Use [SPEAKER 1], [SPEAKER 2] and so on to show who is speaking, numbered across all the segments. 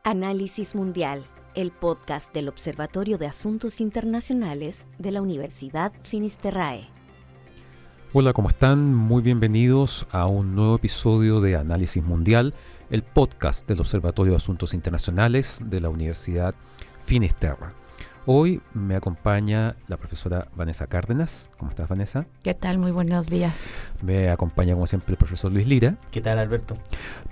[SPEAKER 1] Análisis Mundial, el podcast del Observatorio de Asuntos Internacionales de la Universidad Finisterrae.
[SPEAKER 2] Hola, ¿cómo están? Muy bienvenidos a un nuevo episodio de Análisis Mundial, el podcast del Observatorio de Asuntos Internacionales de la Universidad Finisterrae. Hoy me acompaña la profesora Vanessa Cárdenas. ¿Cómo estás, Vanessa?
[SPEAKER 3] ¿Qué tal? Muy buenos días.
[SPEAKER 2] Me acompaña, como siempre, el profesor Luis Lira.
[SPEAKER 4] ¿Qué tal, Alberto?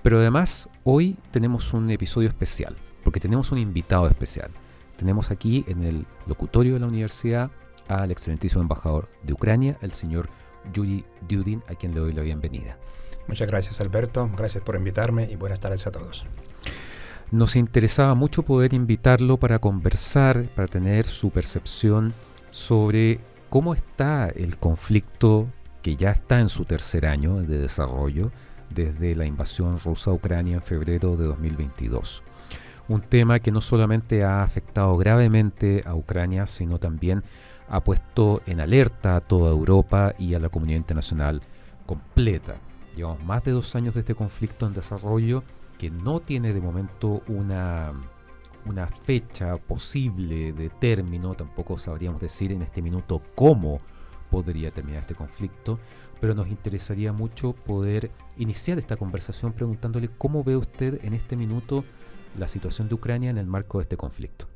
[SPEAKER 2] Pero además, hoy tenemos un episodio especial, porque tenemos un invitado especial. Tenemos aquí en el locutorio de la universidad al excelentísimo embajador de Ucrania, el señor Yuri Dudin, a quien le doy la bienvenida.
[SPEAKER 4] Muchas gracias, Alberto. Gracias por invitarme y buenas tardes a todos.
[SPEAKER 2] Nos interesaba mucho poder invitarlo para conversar, para tener su percepción sobre cómo está el conflicto que ya está en su tercer año de desarrollo desde la invasión rusa a Ucrania en febrero de 2022. Un tema que no solamente ha afectado gravemente a Ucrania, sino también ha puesto en alerta a toda Europa y a la comunidad internacional completa. Llevamos más de 2 años de este conflicto en desarrollo que no tiene de momento una fecha posible de término. Tampoco sabríamos decir en este minuto cómo podría terminar este conflicto, pero nos interesaría mucho poder iniciar esta conversación preguntándole cómo ve usted en este minuto la situación de Ucrania en el marco de este conflicto.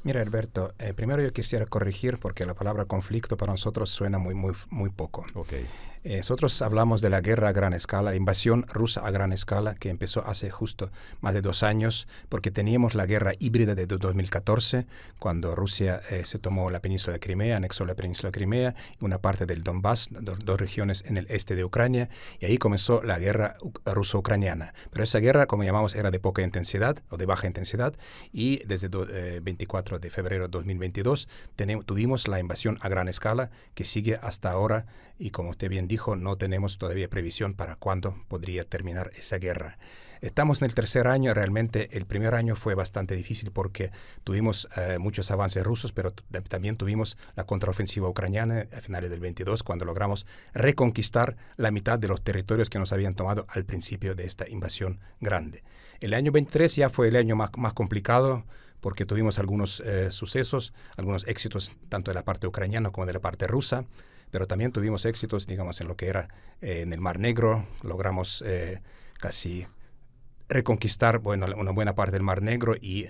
[SPEAKER 4] Mira, Alberto, primero yo quisiera corregir porque la palabra conflicto para nosotros suena muy poco.
[SPEAKER 2] Okay.
[SPEAKER 4] Nosotros hablamos de la guerra a gran escala, la invasión rusa a gran escala que empezó hace justo más de 2 años, porque teníamos la guerra híbrida de 2014, cuando Rusia se tomó la península de Crimea, anexó la península de Crimea y una parte del Donbass, dos regiones en el este de Ucrania, y ahí comenzó la guerra ruso-ucraniana. Pero esa guerra, como llamamos, era de poca intensidad o de baja intensidad, y desde 24 de febrero de 2022 tuvimos la invasión a gran escala que sigue hasta ahora, y como usted bien dijo, no tenemos todavía previsión para cuándo podría terminar esa guerra. Estamos en el tercer año. Realmente el primer año fue bastante difícil porque tuvimos muchos avances rusos, pero también tuvimos la contraofensiva ucraniana a finales del 22, cuando logramos reconquistar la mitad de los territorios que nos habían tomado al principio de esta invasión grande. El año 23 ya fue el año más complicado, porque tuvimos algunos sucesos, algunos éxitos tanto de la parte ucraniana como de la parte rusa, pero también tuvimos éxitos, digamos, en lo que era en el Mar Negro. Logramos casi reconquistar una buena parte del Mar Negro y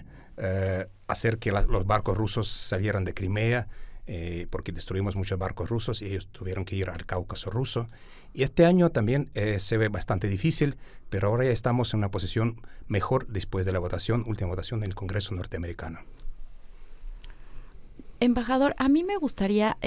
[SPEAKER 4] hacer que los barcos rusos salieran de Crimea, porque destruimos muchos barcos rusos y ellos tuvieron que ir al Cáucaso ruso. Y este año también se ve bastante difícil, pero ahora ya estamos en una posición mejor después de la última votación del Congreso norteamericano.
[SPEAKER 3] Embajador, a mí me gustaría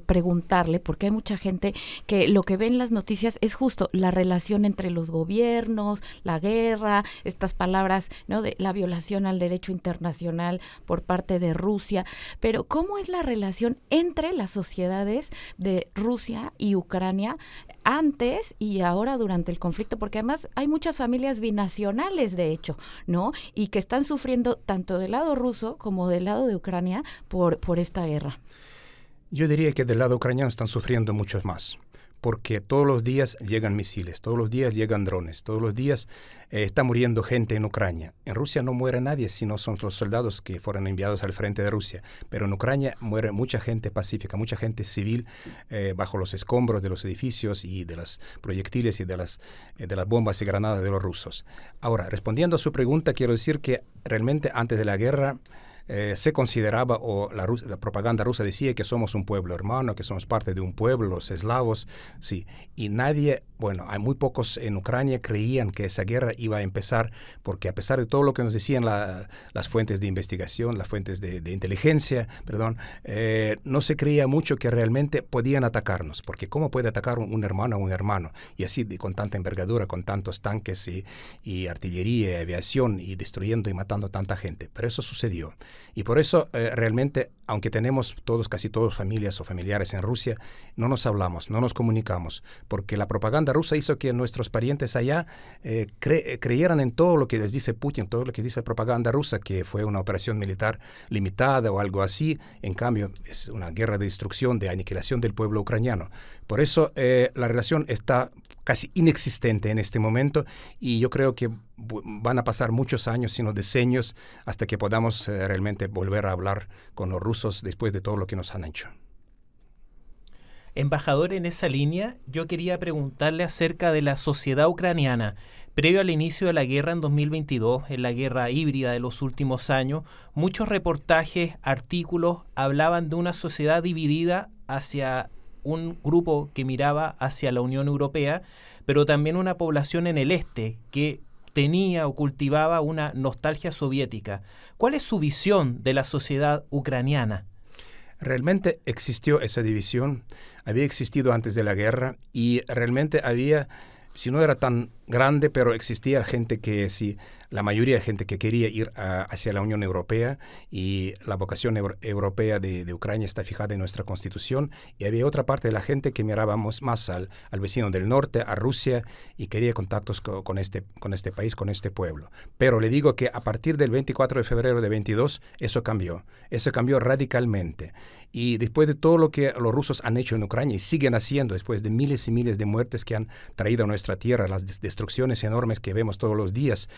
[SPEAKER 3] preguntarle, porque hay mucha gente que lo que ve en las noticias es justo la relación entre los gobiernos, la guerra, estas palabras, ¿no?, de la violación al derecho internacional por parte de Rusia, pero ¿cómo es la relación entre las sociedades de Rusia y Ucrania antes y ahora durante el conflicto? Porque además hay muchas familias binacionales, de hecho, ¿no?, y que están sufriendo tanto del lado ruso como del lado de Ucrania por esta guerra.
[SPEAKER 4] Yo diría que del lado ucraniano están sufriendo muchos más, porque todos los días llegan misiles, todos los días llegan drones, todos los días está muriendo gente en Ucrania. En Rusia no muere nadie, sino son los soldados que fueron enviados al frente de Rusia, pero en Ucrania muere mucha gente pacífica, mucha gente civil bajo los escombros de los edificios y de los proyectiles y de las bombas y granadas de los rusos. Ahora, respondiendo a su pregunta, quiero decir que realmente antes de la guerra se consideraba, o la propaganda rusa decía, que somos un pueblo hermano, que somos parte de un pueblo, los eslavos, sí. Y nadie, hay muy pocos en Ucrania creían que esa guerra iba a empezar, porque a pesar de todo lo que nos decían las fuentes de investigación, las fuentes de inteligencia, no se creía mucho que realmente podían atacarnos, porque ¿cómo puede atacar un hermano a un hermano? Y así, con tanta envergadura, con tantos tanques y artillería y aviación, y destruyendo y matando a tanta gente. Pero eso sucedió. Y por eso realmente, aunque tenemos casi todos familias o familiares en Rusia, no nos hablamos, no nos comunicamos, porque la propaganda rusa hizo que nuestros parientes allá creyeran en todo lo que les dice Putin, todo lo que dice la propaganda rusa, que fue una operación militar limitada o algo así. En cambio, es una guerra de destrucción, de aniquilación del pueblo ucraniano. Por eso la relación está casi inexistente en este momento, y yo creo que van a pasar muchos años, sino decenios, hasta que podamos realmente volver a hablar con los rusos después de todo lo que nos han hecho.
[SPEAKER 5] Embajador, en esa línea, yo quería preguntarle acerca de la sociedad ucraniana. Previo al inicio de la guerra en 2022, en la guerra híbrida de los últimos años, muchos reportajes, artículos hablaban de una sociedad dividida hacia un grupo que miraba hacia la Unión Europea, pero también una población en el este que tenía o cultivaba una nostalgia soviética. ¿Cuál es su visión de la sociedad ucraniana?
[SPEAKER 4] Realmente existió esa división, había existido antes de la guerra, y realmente había, si no era tan grande, pero existía gente que sí, la mayoría de gente que quería ir hacia la Unión Europea, y la vocación europea de Ucrania está fijada en nuestra Constitución, y había otra parte de la gente que mirábamos más al vecino del norte, a Rusia, y quería contactos con este país, con este pueblo. Pero le digo que a partir del 24 de febrero de 22, eso cambió radicalmente. Y después de todo lo que los rusos han hecho en Ucrania y siguen haciendo, después de miles y miles de muertes que han traído a nuestra tierra, las destrucciones enormes que vemos todos los días,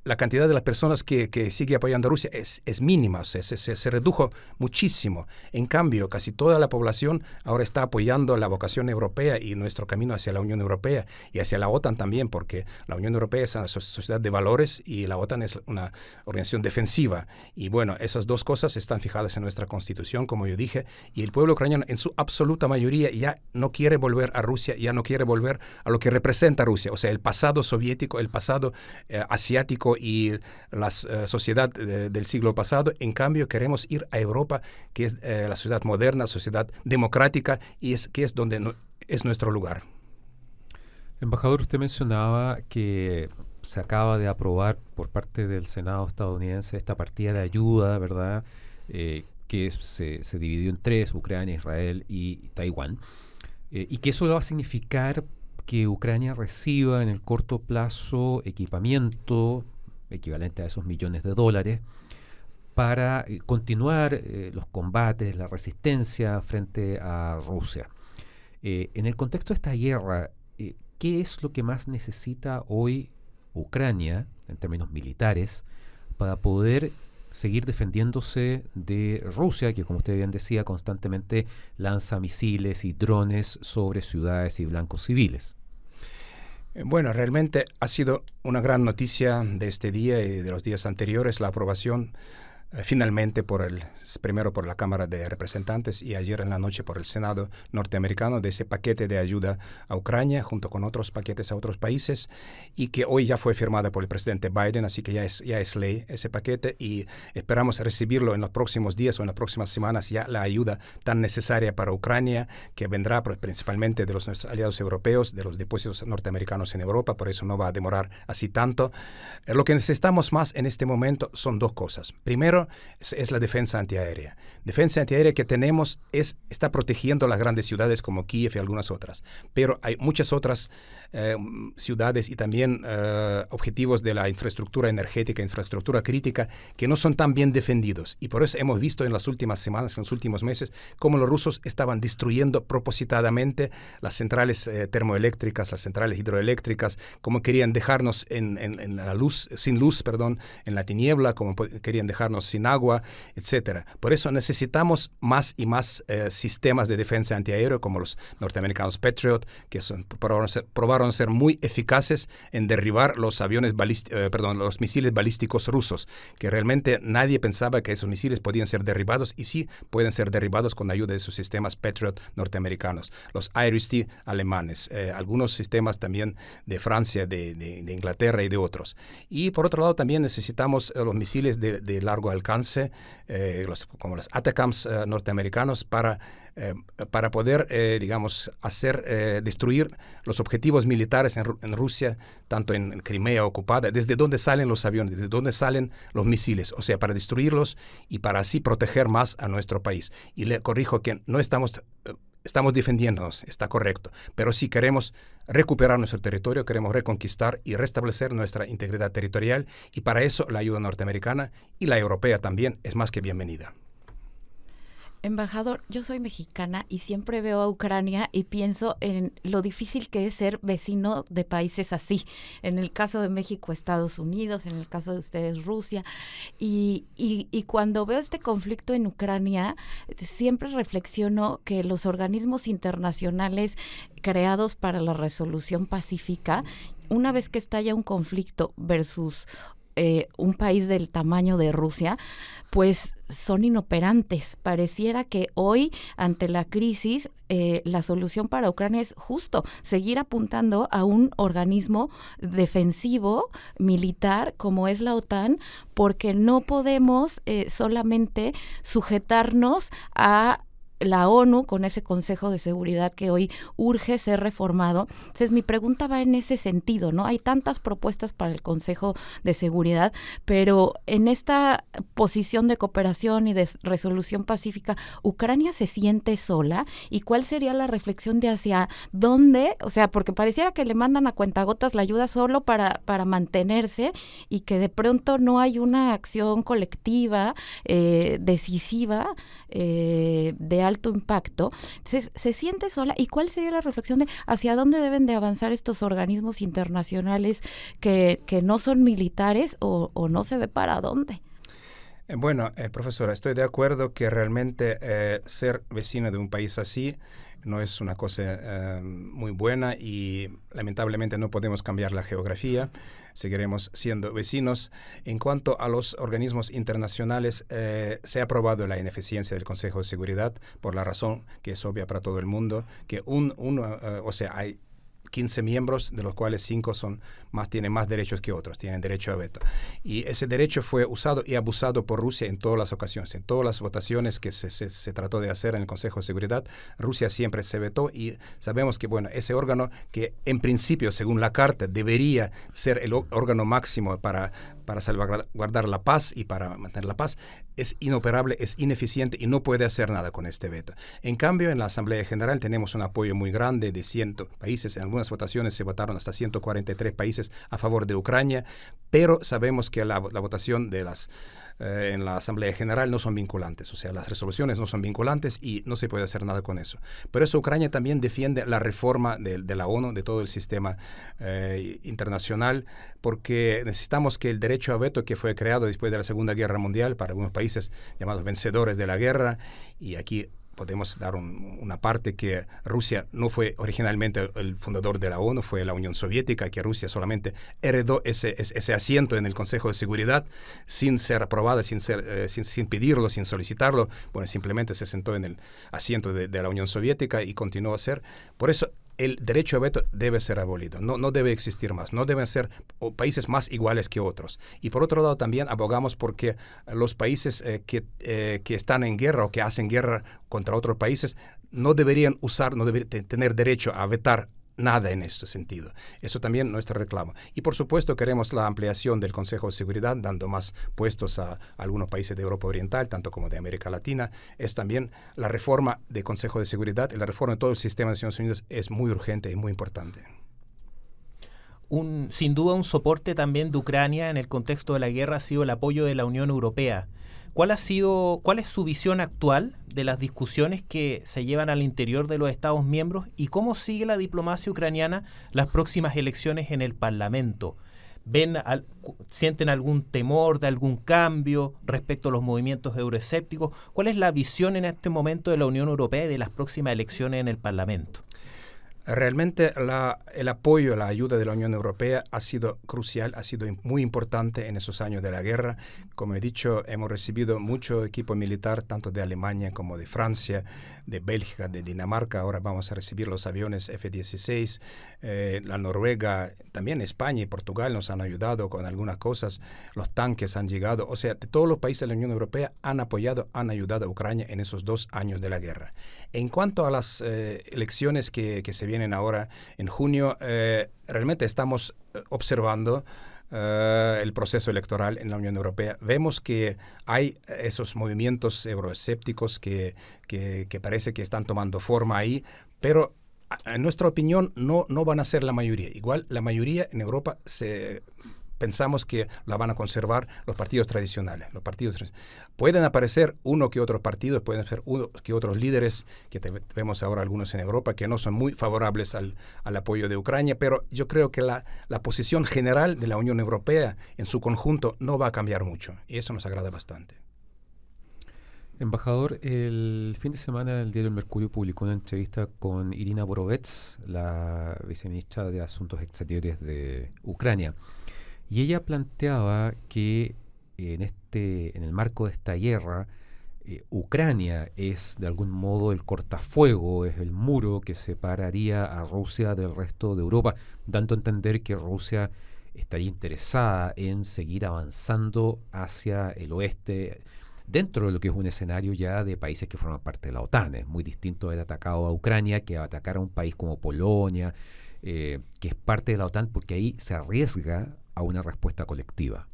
[SPEAKER 4] la cantidad de las personas que sigue apoyando a Rusia es mínima, se redujo muchísimo. En cambio, casi toda la población ahora está apoyando la vocación europea y nuestro camino hacia la Unión Europea y hacia la OTAN también, porque la Unión Europea es una sociedad de valores y la OTAN es una organización defensiva. Y bueno, esas dos cosas están fijadas en nuestra Constitución, como yo dije, y el pueblo ucraniano en su absoluta mayoría ya no quiere volver a Rusia, ya no quiere volver a lo que representa Rusia, o sea, el pasado soviético, el pasado asiático y la sociedad del siglo pasado. En cambio, queremos ir a Europa, que es la sociedad moderna, sociedad democrática, y que es donde es nuestro lugar.
[SPEAKER 2] Embajador, usted mencionaba que se acaba de aprobar por parte del Senado estadounidense esta partida de ayuda, ¿verdad?, que se dividió en tres: Ucrania, Israel y Taiwán, y que eso va a significar que Ucrania reciba en el corto plazo equipamiento equivalente a esos millones de dólares para continuar los combates, la resistencia frente a Rusia. En el contexto de esta guerra, ¿qué es lo que más necesita hoy Ucrania en términos militares para poder seguir defendiéndose de Rusia, que, como usted bien decía, constantemente lanza misiles y drones sobre ciudades y blancos civiles?
[SPEAKER 4] Bueno, realmente ha sido una gran noticia de este día y de los días anteriores la aprobación finalmente primero por la Cámara de Representantes y ayer en la noche por el Senado norteamericano, de ese paquete de ayuda a Ucrania junto con otros paquetes a otros países, y que hoy ya fue firmada por el presidente Biden, así que ya es ley ese paquete, y esperamos recibirlo en los próximos días o en las próximas semanas, ya la ayuda tan necesaria para Ucrania, que vendrá principalmente de nuestros aliados europeos, de los depósitos norteamericanos en Europa, por eso no va a demorar así tanto. Lo que necesitamos más en este momento son dos cosas. Primero, es la defensa antiaérea. Defensa antiaérea que tenemos está protegiendo las grandes ciudades como Kiev y algunas otras, pero hay muchas otras ciudades y también objetivos de la infraestructura energética, infraestructura crítica, que no son tan bien defendidos. Y por eso hemos visto en las últimas semanas, en los últimos meses, cómo los rusos estaban destruyendo propositadamente las centrales termoeléctricas, las centrales hidroeléctricas, como querían dejarnos en la luz, sin luz, en la tiniebla, como querían dejarnos sin agua, etcétera. Por eso necesitamos más y más sistemas de defensa antiaéreo, como los norteamericanos Patriot, que probaron ser muy eficaces en derribar los los misiles balísticos rusos, que realmente nadie pensaba que esos misiles podían ser derribados, y sí pueden ser derribados con ayuda de sus sistemas Patriot norteamericanos, los IRIS-T alemanes, algunos sistemas también de Francia, de Inglaterra y de otros. Y por otro lado también necesitamos los misiles de largo alcance, como los ATACMS norteamericanos, para poder, destruir los objetivos militares en Rusia, tanto en Crimea ocupada, desde donde salen los aviones, desde donde salen los misiles, o sea, para destruirlos y para así proteger más a nuestro país. Y le corrijo que no estamos defendiéndonos, está correcto, pero sí queremos recuperar nuestro territorio, queremos reconquistar y restablecer nuestra integridad territorial, y para eso la ayuda norteamericana y la europea también es más que bienvenida.
[SPEAKER 3] Embajador, yo soy mexicana y siempre veo a Ucrania y pienso en lo difícil que es ser vecino de países así. En el caso de México, Estados Unidos, en el caso de ustedes, Rusia. Y cuando veo este conflicto en Ucrania, siempre reflexiono que los organismos internacionales creados para la resolución pacífica, una vez que estalla un conflicto versus un país del tamaño de Rusia, pues son inoperantes. Pareciera que hoy, ante la crisis, la solución para Ucrania es justo seguir apuntando a un organismo defensivo militar como es la OTAN, porque no podemos solamente sujetarnos a la ONU con ese Consejo de Seguridad que hoy urge ser reformado. Entonces, mi pregunta va en ese sentido, ¿no? Hay tantas propuestas para el Consejo de Seguridad, pero en esta posición de cooperación y de resolución pacífica, ¿Ucrania se siente sola? ¿Y cuál sería la reflexión de hacia dónde? O sea, porque pareciera que le mandan a cuentagotas la ayuda solo para mantenerse y que de pronto no hay una acción colectiva decisiva de alto impacto. Se siente sola. ¿Y cuál sería la reflexión de hacia dónde deben de avanzar estos organismos internacionales que no son militares o no se ve para dónde?
[SPEAKER 4] Bueno, profesora, estoy de acuerdo que realmente ser vecino de un país así no es una cosa muy buena y lamentablemente no podemos cambiar la geografía, seguiremos siendo vecinos. En cuanto a los organismos internacionales, se ha aprobado la ineficiencia del Consejo de Seguridad por la razón que es obvia para todo el mundo, que hay 15 miembros, de los cuales 5 tienen más derechos que otros, tienen derecho a veto. Y ese derecho fue usado y abusado por Rusia en todas las ocasiones. En todas las votaciones que se trató de hacer en el Consejo de Seguridad, Rusia siempre se vetó y sabemos que, ese órgano que en principio, según la Carta, debería ser el órgano máximo para salvaguardar la paz y para mantener la paz, es inoperable, es ineficiente y no puede hacer nada con este veto. En cambio, en la Asamblea General tenemos un apoyo muy grande de 100 países. En algunas votaciones se votaron hasta 143 países a favor de Ucrania, pero sabemos que la votación en la Asamblea General no son vinculantes, o sea, las resoluciones no son vinculantes y no se puede hacer nada con eso. Por eso Ucrania también defiende la reforma de la ONU, de todo el sistema internacional, porque necesitamos que el derecho a veto que fue creado después de la Segunda Guerra Mundial para algunos países llamados vencedores de la guerra, y aquí podemos dar una parte que Rusia no fue originalmente el fundador de la ONU, fue la Unión Soviética, que Rusia solamente heredó ese asiento en el Consejo de Seguridad sin ser aprobada, sin pedirlo, sin solicitarlo. Simplemente se sentó en el asiento de la Unión Soviética y continuó a ser. Por eso el derecho a veto debe ser abolido, no debe existir más, no deben ser países más iguales que otros. Y por otro lado también abogamos porque los países que están en guerra o que hacen guerra contra otros países no deberían tener derecho a vetar nada en este sentido. Eso también es nuestro reclamo. Y por supuesto queremos la ampliación del Consejo de Seguridad, dando más puestos a algunos países de Europa Oriental, tanto como de América Latina. Es también la reforma del Consejo de Seguridad y la reforma de todo el sistema de Naciones Unidas es muy urgente y muy importante.
[SPEAKER 5] Sin duda un soporte también de Ucrania en el contexto de la guerra ha sido el apoyo de la Unión Europea. ¿Cuál es su visión actual de las discusiones que se llevan al interior de los Estados miembros y cómo sigue la diplomacia ucraniana las próximas elecciones en el Parlamento? ¿Sienten algún temor de algún cambio respecto a los movimientos euroescépticos? ¿Cuál es la visión en este momento de la Unión Europea y de las próximas elecciones en el Parlamento?
[SPEAKER 4] Realmente el apoyo, la ayuda de la Unión Europea ha sido crucial, ha sido muy importante en esos años de la guerra. Como he dicho, hemos recibido mucho equipo militar, tanto de Alemania como de Francia, de Bélgica, de Dinamarca. Ahora vamos a recibir los aviones F-16. La Noruega, también España y Portugal nos han ayudado con algunas cosas. Los tanques han llegado. O sea, de todos los países de la Unión Europea han ayudado a Ucrania en esos 2 años de la guerra. En cuanto a las elecciones que se vienen ahora en junio, realmente estamos observando el proceso electoral en la Unión Europea. Vemos que hay esos movimientos euroescépticos que parece que están tomando forma ahí, pero en nuestra opinión no van a ser la mayoría. Igual la mayoría en Europa pensamos que la van a conservar los partidos tradicionales. Pueden aparecer uno que otro partido, pueden ser uno que otros líderes, que vemos ahora algunos en Europa, que no son muy favorables al apoyo de Ucrania, pero yo creo que la posición general de la Unión Europea en su conjunto no va a cambiar mucho, y eso nos agrada bastante.
[SPEAKER 2] Embajador, el fin de semana el diario El Mercurio publicó una entrevista con Irina Borovets, la viceministra de Asuntos Exteriores de Ucrania. Y ella planteaba que en el marco de esta guerra, Ucrania es de algún modo el cortafuego, es el muro que separaría a Rusia del resto de Europa, dando a entender que Rusia estaría interesada en seguir avanzando hacia el oeste, dentro de lo que es un escenario ya de países que forman parte de la OTAN. Es muy distinto haber atacado a Ucrania que atacar a un país como Polonia, que es parte de la OTAN, porque ahí se arriesga a una respuesta colectiva.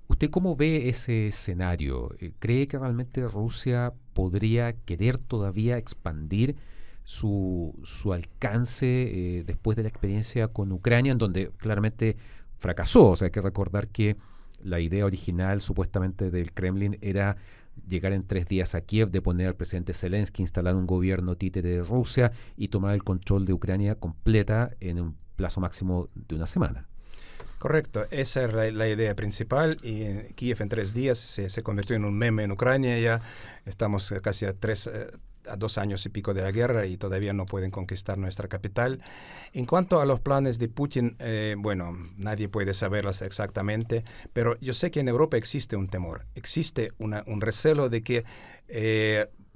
[SPEAKER 2] ¿Usted cómo ve ese escenario? ¿Cree que realmente Rusia podría querer todavía expandir su alcance después de la experiencia con Ucrania, en donde claramente fracasó? O sea, hay que recordar que la idea original supuestamente del Kremlin era llegar en 3 días a Kiev, deponer al presidente Zelensky, instalar un gobierno títere de Rusia y tomar el control de Ucrania completa en un plazo máximo de 1 semana.
[SPEAKER 4] Correcto, esa es la idea principal, y Kiev en 3 días se convirtió en un meme en Ucrania. Ya estamos casi a 2 años y pico de la guerra y todavía no pueden conquistar nuestra capital. En cuanto a los planes de Putin, bueno, nadie puede saberlos exactamente, pero yo sé que en Europa existe un temor, existe un recelo de que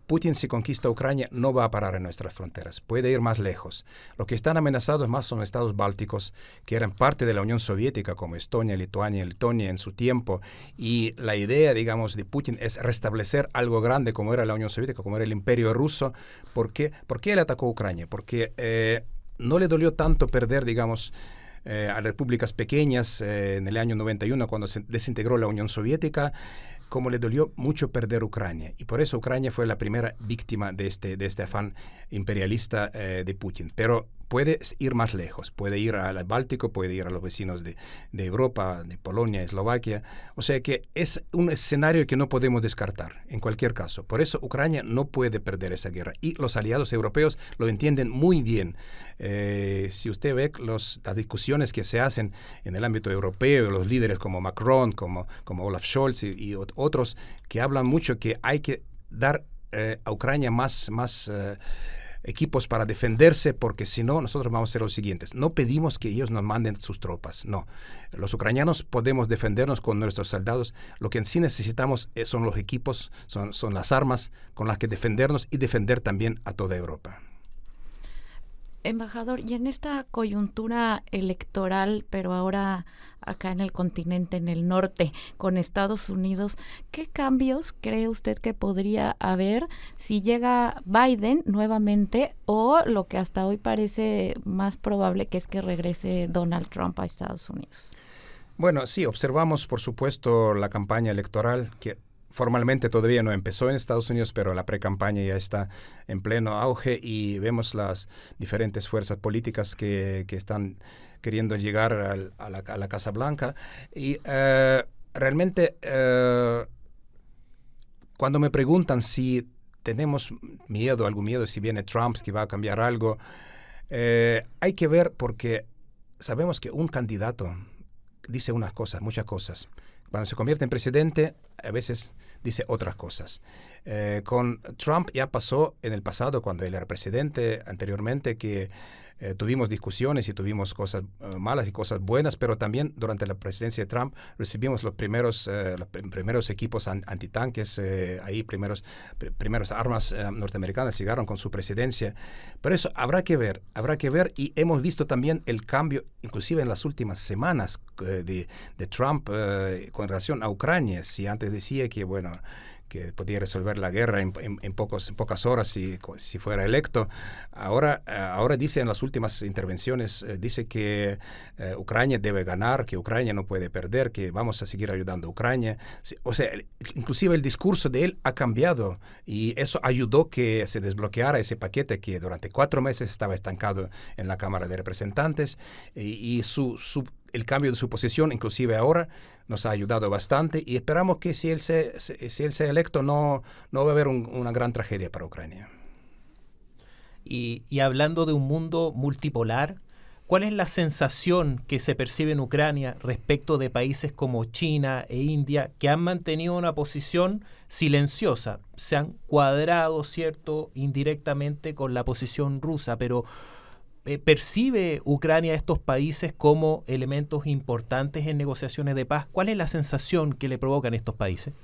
[SPEAKER 4] Putin, si conquista Ucrania, no va a parar en nuestras fronteras, puede ir más lejos. Los que están amenazados más son estados bálticos, que eran parte de la Unión Soviética, como Estonia, Lituania, Letonia en su tiempo, y la idea, digamos, de Putin es restablecer algo grande como era la Unión Soviética, como era el Imperio Ruso. ¿Por qué él atacó Ucrania? Porque no le dolió tanto perder, digamos, a repúblicas pequeñas en el año 91, cuando se desintegró la Unión Soviética, como le dolió mucho perder Ucrania. Y por eso Ucrania fue la primera víctima de este afán imperialista de Putin. Pero puede ir más lejos, puede ir al Báltico, puede ir a los vecinos de Europa, de Polonia, Eslovaquia. O sea que es un escenario que no podemos descartar en cualquier caso. Por eso Ucrania no puede perder esa guerra. Y los aliados europeos lo entienden muy bien. Si usted ve las discusiones que se hacen en el ámbito europeo, los líderes como Macron, como Olaf Scholz y otros, que hablan mucho que hay que dar a Ucrania más equipos para defenderse, porque si no, nosotros vamos a hacer los siguientes. No pedimos que ellos nos manden sus tropas, no. Los ucranianos podemos defendernos con nuestros soldados. Lo que en sí necesitamos son los equipos, son las armas con las que defendernos y defender también a toda Europa.
[SPEAKER 3] Embajador, y en esta coyuntura electoral, pero ahora acá en el continente, en el norte, con Estados Unidos, ¿qué cambios cree usted que podría haber si llega Biden nuevamente, o lo que hasta hoy parece más probable, que es que regrese Donald Trump a Estados Unidos?
[SPEAKER 4] Bueno, sí, observamos, por supuesto, la campaña electoral que formalmente todavía no empezó en Estados Unidos, pero la precampaña ya está en pleno auge y vemos las diferentes fuerzas políticas que están queriendo llegar a la Casa Blanca. Y realmente, cuando me preguntan si tenemos algún miedo si viene Trump, si va a cambiar algo, hay que ver, porque sabemos que un candidato dice unas cosas, muchas cosas. Cuando se convierte en presidente, a veces dice otras cosas. Con Trump ya pasó en el pasado, cuando él era presidente anteriormente, que tuvimos discusiones y tuvimos cosas malas y cosas buenas, pero también durante la presidencia de Trump recibimos los primeros equipos antitanques, primeros armas norteamericanas llegaron con su presidencia. Pero eso habrá que ver, y hemos visto también el cambio, inclusive en las últimas semanas de Trump con relación a Ucrania. Si antes decía que, bueno, que podía resolver la guerra en pocas horas si fuera electo. Ahora dice en las últimas intervenciones, dice que Ucrania debe ganar, que Ucrania no puede perder, que vamos a seguir ayudando a Ucrania. O sea, inclusive el discurso de él ha cambiado, y eso ayudó que se desbloqueara ese paquete que durante 4 meses estaba estancado en la Cámara de Representantes, y su el cambio de su posición, inclusive ahora, nos ha ayudado bastante y esperamos que si él sea electo no va a haber una gran tragedia para Ucrania.
[SPEAKER 5] Y hablando de un mundo multipolar, ¿cuál es la sensación que se percibe en Ucrania respecto de países como China e India que han mantenido una posición silenciosa? Se han cuadrado, ¿cierto?, indirectamente con la posición rusa, pero ¿percibe Ucrania a estos países como elementos importantes en negociaciones de paz? ¿Cuál es la sensación que le provocan estos países?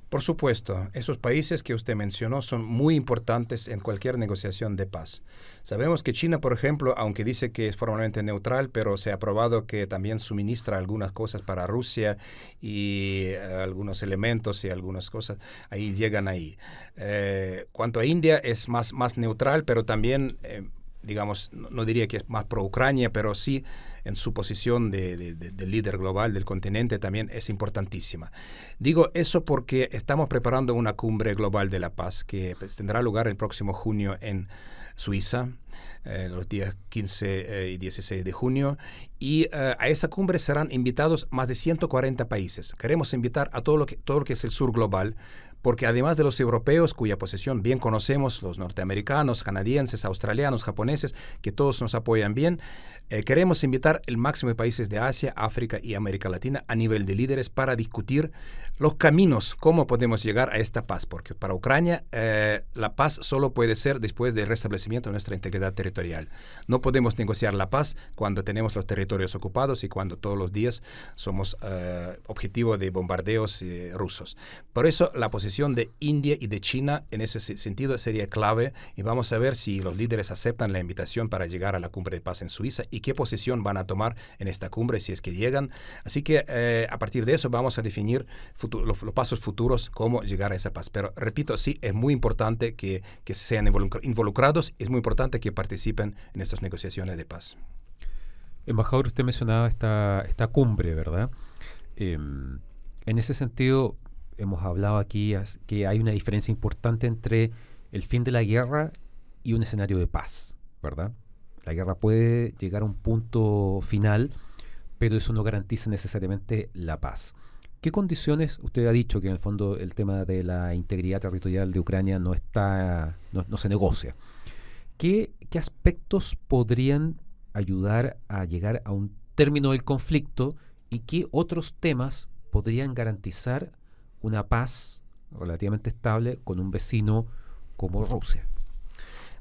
[SPEAKER 4] Por supuesto, esos países que usted mencionó son muy importantes en cualquier negociación de paz. Sabemos que China, por ejemplo, aunque dice que es formalmente neutral, pero se ha probado que también suministra algunas cosas para Rusia y algunos elementos y algunas cosas ahí llegan ahí. Cuanto a India, es más neutral, pero también digamos, no diría que es más pro-Ucrania, pero sí en su posición de líder global del continente también es importantísima. Digo eso porque estamos preparando una cumbre global de la paz que pues, tendrá lugar el próximo junio en Suiza, los días 15 y 16 de junio, y a esa cumbre serán invitados más de 140 países. Queremos invitar a todo lo que es el sur global, porque además de los europeos, cuya posición bien conocemos, los norteamericanos, canadienses, australianos, japoneses, que todos nos apoyan bien, queremos invitar el máximo de países de Asia, África y América Latina a nivel de líderes para discutir los caminos, cómo podemos llegar a esta paz, porque para Ucrania la paz solo puede ser después del restablecimiento de nuestra integridad territorial. No podemos negociar la paz cuando tenemos los territorios ocupados y cuando todos los días somos objetivo de bombardeos rusos. Por eso la posición de India y de China en ese sentido sería clave y vamos a ver si los líderes aceptan la invitación para llegar a la cumbre de paz en Suiza y qué posición van a tomar en esta cumbre si es que llegan. Así que a partir de eso vamos a definir los pasos futuros, cómo llegar a esa paz. Pero repito, sí, es muy importante que sean involucrados, es muy importante que participen en estas negociaciones de paz.
[SPEAKER 2] Embajador, usted mencionaba esta cumbre, ¿verdad? En ese sentido, hemos hablado aquí que hay una diferencia importante entre el fin de la guerra y un escenario de paz, ¿verdad? La guerra puede llegar a un punto final, pero eso no garantiza necesariamente la paz. ¿Qué condiciones? Usted ha dicho que en el fondo el tema de la integridad territorial de Ucrania no se negocia. ¿Qué aspectos podrían ayudar a llegar a un término del conflicto y qué otros temas podrían garantizar una paz relativamente estable con un vecino como Rusia?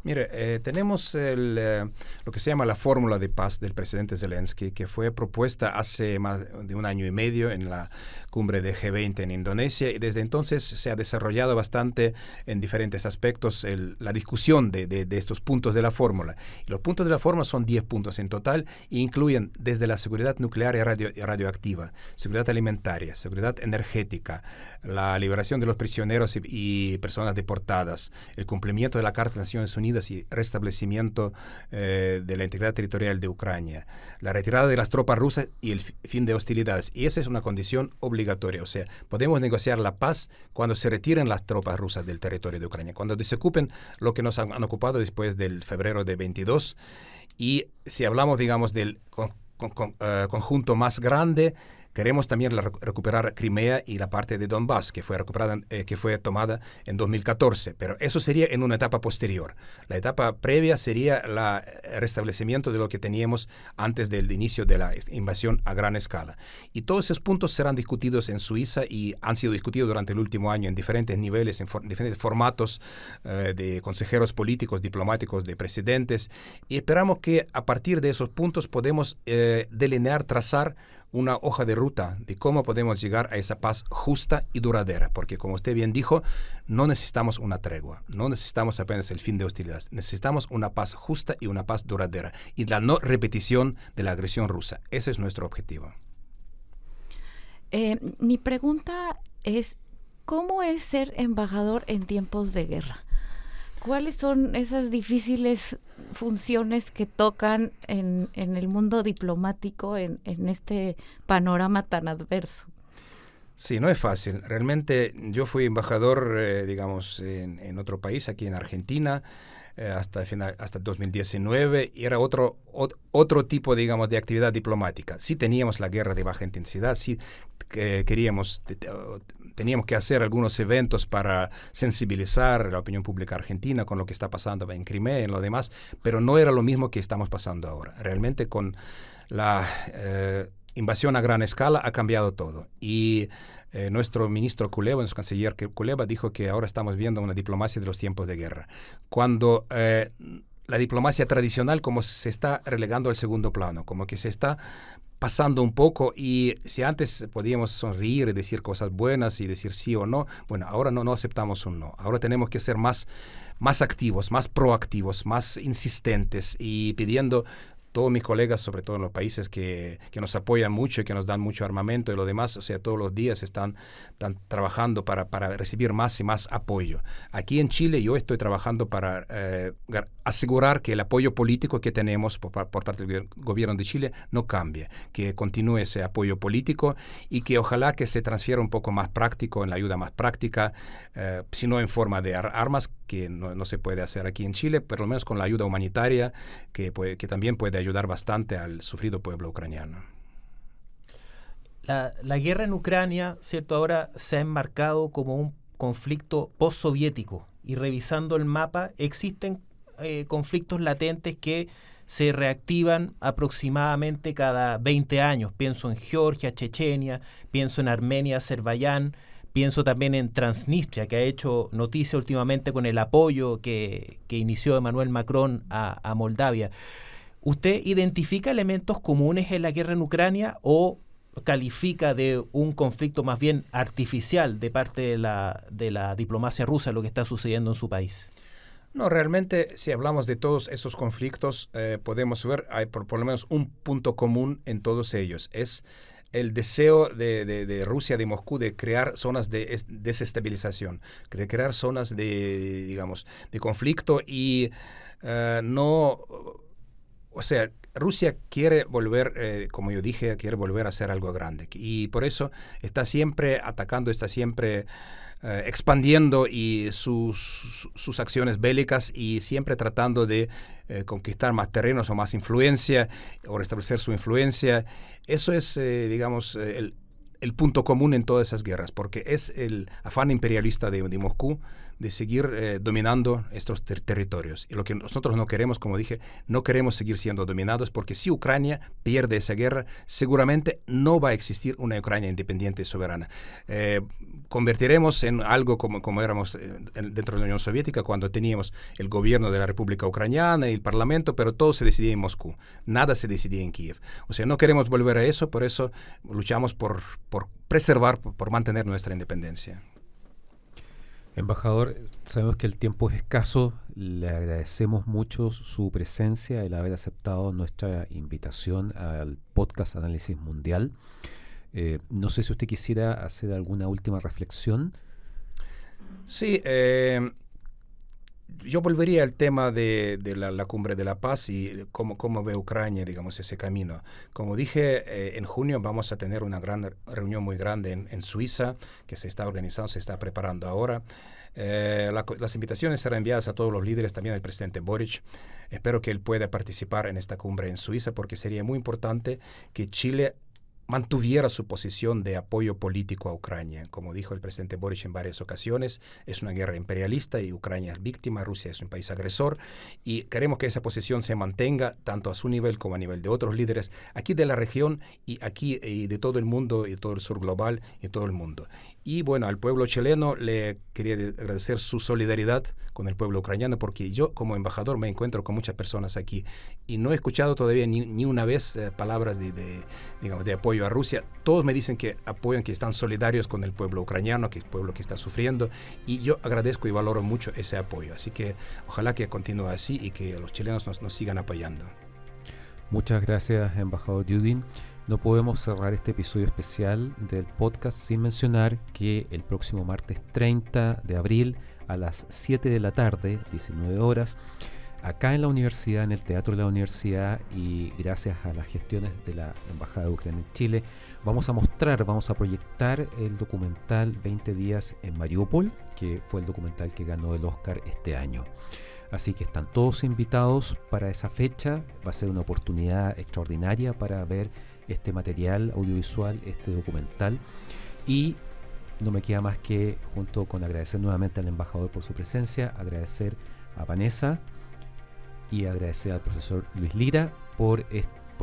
[SPEAKER 4] Mire, tenemos lo que se llama la fórmula de paz del presidente Zelensky, que fue propuesta hace más de un año y medio en la cumbre de G20 en Indonesia, y desde entonces se ha desarrollado bastante en diferentes aspectos la discusión de estos puntos de la fórmula. Y los puntos de la fórmula son 10 puntos en total e incluyen desde la seguridad nuclear y radioactiva, seguridad alimentaria, seguridad energética, la liberación de los prisioneros y personas deportadas, el cumplimiento de la Carta de Naciones Unidas y restablecimiento de la integridad territorial de Ucrania, la retirada de las tropas rusas y el fin de hostilidades. Y esa es una condición obligatoria. O sea, podemos negociar la paz cuando se retiren las tropas rusas del territorio de Ucrania, cuando desocupen lo que nos han ocupado después del febrero de 22. Y si hablamos, digamos, del conjunto más grande, queremos también recuperar Crimea y la parte de Donbass, que fue tomada en 2014, pero eso sería en una etapa posterior. La etapa previa sería el restablecimiento de lo que teníamos antes del inicio de la invasión a gran escala. Y todos esos puntos serán discutidos en Suiza y han sido discutidos durante el último año en diferentes niveles, en diferentes formatos de consejeros políticos, diplomáticos, de presidentes, y esperamos que a partir de esos puntos podemos delinear, trazar una hoja de ruta de cómo podemos llegar a esa paz justa y duradera, porque como usted bien dijo, no necesitamos una tregua, no necesitamos apenas el fin de hostilidades, necesitamos una paz justa y una paz duradera y la no repetición de la agresión rusa. Ese es nuestro objetivo.
[SPEAKER 3] Mi pregunta es, ¿cómo es ser embajador en tiempos de guerra? ¿Cuáles son esas difíciles funciones que tocan en el mundo diplomático en este panorama tan adverso?
[SPEAKER 4] Sí, no es fácil. Realmente yo fui embajador, digamos, en otro país, aquí en Argentina. hasta 2019, y era otro tipo, digamos, de actividad diplomática. Sí teníamos la guerra de baja intensidad, sí teníamos que hacer algunos eventos para sensibilizar a la opinión pública argentina con lo que está pasando en Crimea y en lo demás, pero no era lo mismo que estamos pasando ahora. Realmente con la invasión a gran escala ha cambiado todo. Y nuestro ministro Kuleba, nuestro canciller Kuleba, dijo que ahora estamos viendo una diplomacia de los tiempos de guerra. Cuando la diplomacia tradicional como se está relegando al segundo plano, como que se está pasando un poco, y si antes podíamos sonreír y decir cosas buenas y decir sí o no, bueno, ahora no aceptamos un no. Ahora tenemos que ser más activos, más proactivos, más insistentes, y pidiendo todos mis colegas, sobre todo en los países que nos apoyan mucho y que nos dan mucho armamento y lo demás, o sea, todos los días están trabajando para recibir más y más apoyo. Aquí en Chile yo estoy trabajando para asegurar que el apoyo político que tenemos por parte del gobierno de Chile no cambie, que continúe ese apoyo político, y que ojalá que se transfiera un poco más práctico, en la ayuda más práctica, si no en forma de armas, que no se puede hacer aquí en Chile, pero al menos con la ayuda humanitaria, que también puede ayudar bastante al sufrido pueblo ucraniano.
[SPEAKER 5] La guerra en Ucrania, ¿cierto?, ahora se ha enmarcado como un conflicto postsoviético, y revisando el mapa existen conflictos latentes que se reactivan aproximadamente cada 20 años. Pienso en Georgia, Chechenia, pienso en Armenia, Azerbaiyán, pienso también en Transnistria, que ha hecho noticia últimamente con el apoyo que inició Emmanuel Macron a Moldavia. ¿Usted identifica elementos comunes en la guerra en Ucrania o califica de un conflicto más bien artificial de parte de la diplomacia rusa lo que está sucediendo en su país?
[SPEAKER 4] No, realmente, si hablamos de todos esos conflictos, podemos ver, hay por lo menos un punto común en todos ellos. Es el deseo de Rusia, de Moscú, de crear zonas de desestabilización, de crear zonas de conflicto, y o sea, Rusia quiere volver, como yo dije, quiere volver a hacer algo grande, y por eso está siempre atacando, está siempre expandiendo y sus acciones bélicas, y siempre tratando de conquistar más terrenos o más influencia, o restablecer su influencia. Eso es, el punto común en todas esas guerras, porque es el afán imperialista de Moscú de seguir dominando estos territorios. Y lo que nosotros no queremos, como dije, no queremos seguir siendo dominados, porque si Ucrania pierde esa guerra, seguramente no va a existir una Ucrania independiente y soberana. Convertiremos en algo como éramos dentro de la Unión Soviética, cuando teníamos el gobierno de la República Ucraniana y el parlamento, pero todo se decidía en Moscú, nada se decidía en Kiev. O sea, no queremos volver a eso, por eso luchamos por preservar, por mantener nuestra independencia.
[SPEAKER 2] Embajador, sabemos que el tiempo es escaso, le agradecemos mucho su presencia, el haber aceptado nuestra invitación al podcast Análisis Mundial. No sé si usted quisiera hacer alguna última reflexión.
[SPEAKER 4] Sí, yo volvería al tema de la Cumbre de la Paz y cómo ve Ucrania, digamos, ese camino. Como dije, en junio vamos a tener una gran reunión muy grande en Suiza, que se está organizando, se está preparando ahora. Las invitaciones serán enviadas a todos los líderes, también al presidente Boric. Espero que él pueda participar en esta cumbre en Suiza, porque sería muy importante que Chile mantuviera su posición de apoyo político a Ucrania. Como dijo el presidente Boric en varias ocasiones, es una guerra imperialista y Ucrania es víctima, Rusia es un país agresor, y queremos que esa posición se mantenga tanto a su nivel como a nivel de otros líderes aquí de la región y aquí y de todo el mundo, y todo el sur global y todo el mundo. Y bueno, al pueblo chileno le quería agradecer su solidaridad con el pueblo ucraniano, porque yo como embajador me encuentro con muchas personas aquí y no he escuchado todavía ni una vez palabras de apoyo a Rusia. Todos me dicen que apoyan, que están solidarios con el pueblo ucraniano, que es el pueblo que está sufriendo, y yo agradezco y valoro mucho ese apoyo. Así que ojalá que continúe así y que los chilenos nos sigan apoyando.
[SPEAKER 2] Muchas gracias, embajador Yudin. No podemos cerrar este episodio especial del podcast sin mencionar que el próximo martes 30 de abril a las 7 de la tarde, 19 horas, acá en la universidad, en el Teatro de la Universidad, y gracias a las gestiones de la Embajada de Ucrania en Chile, vamos a proyectar el documental 20 días en Mariupol, que fue el documental que ganó el Oscar este año. Así que están todos invitados para esa fecha. Va a ser una oportunidad extraordinaria para ver este material audiovisual, este documental. Y no me queda más que, junto con agradecer nuevamente al embajador por su presencia, agradecer a Vanessa y agradecer al profesor Luis Lira por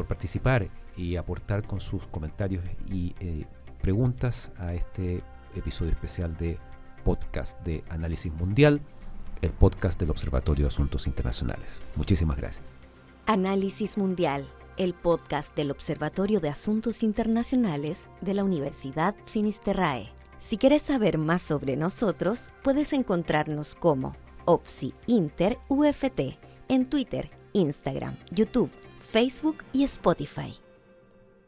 [SPEAKER 2] participar y aportar con sus comentarios y preguntas a este episodio especial de podcast de Análisis Mundial, el podcast del Observatorio de Asuntos Internacionales. Muchísimas gracias.
[SPEAKER 1] Análisis Mundial, el podcast del Observatorio de Asuntos Internacionales de la Universidad Finisterrae. Si quieres saber más sobre nosotros, puedes encontrarnos como OPSI Inter UFT en Twitter, Instagram, YouTube, Facebook y Spotify.